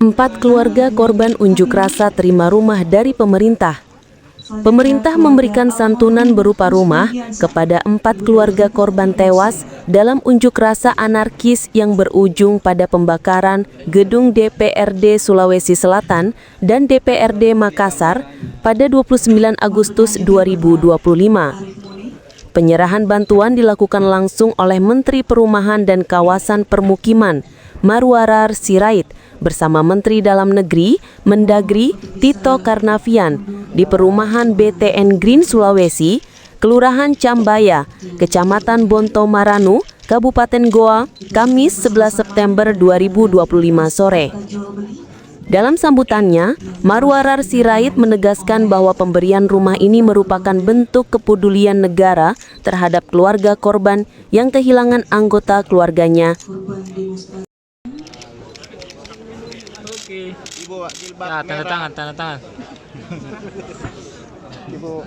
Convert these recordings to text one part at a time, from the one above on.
4 keluarga korban unjuk rasa terima rumah dari pemerintah. Pemerintah memberikan santunan berupa rumah kepada 4 keluarga korban tewas dalam unjuk rasa anarkis yang berujung pada pembakaran gedung DPRD Sulawesi Selatan dan DPRD Makassar pada 29 Agustus 2025. Penyerahan bantuan dilakukan langsung oleh Menteri Perumahan dan Kawasan Permukiman, Marwarar Sirait, bersama Menteri Dalam Negeri, Mendagri, Tito Karnavian, di Perumahan BTN Green Sulawesi, Kelurahan Cambaya, Kecamatan Bonto Maranu, Kabupaten Goa, Kamis 11 September 2025 sore. Dalam sambutannya, Marwarar Sirait menegaskan bahwa pemberian rumah ini merupakan bentuk kepedulian negara terhadap keluarga korban yang kehilangan anggota keluarganya. Oke. Ibu, ya, tanda tangan. Ibu.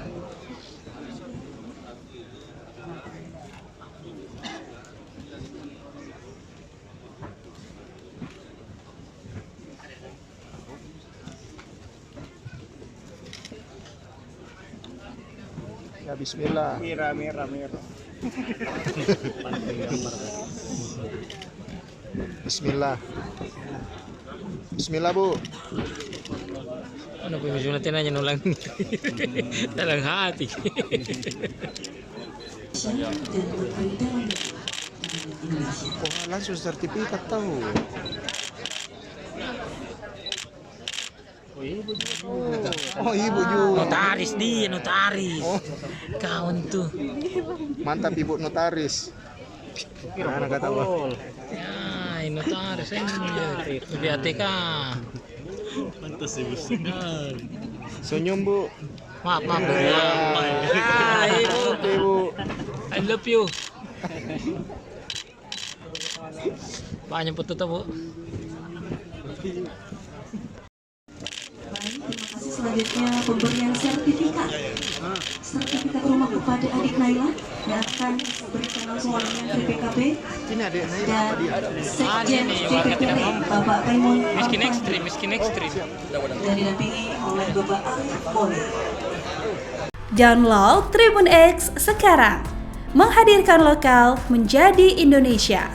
Ya bismillah. Mira. Bismillah. Bismillah, Bu. Ano po yung natin na nulang dalang hati. Oh, langsung sertifikat tahu. Oh, ibu juga. Notaris dia, notaris. Oh. Kawan tuh. Mantap ibu notaris. Mana kata apa? Ya, notaris ini. Di ATK. Pantas ibu. Senyum, Bu. Maaf. Ibu. I love you. Banyak foto tuh, Bu. Selanjutnya pemberian sertifikat rumah kepada adik Naila yang akan diberikan langsung oleh Menteri PKB dan Sekjen DPPD Bapak Raymond Miskin ekstrim. dan didampingi oleh Bapak Arif Boleh. Download Tribun X sekarang, menghadirkan lokal menjadi Indonesia.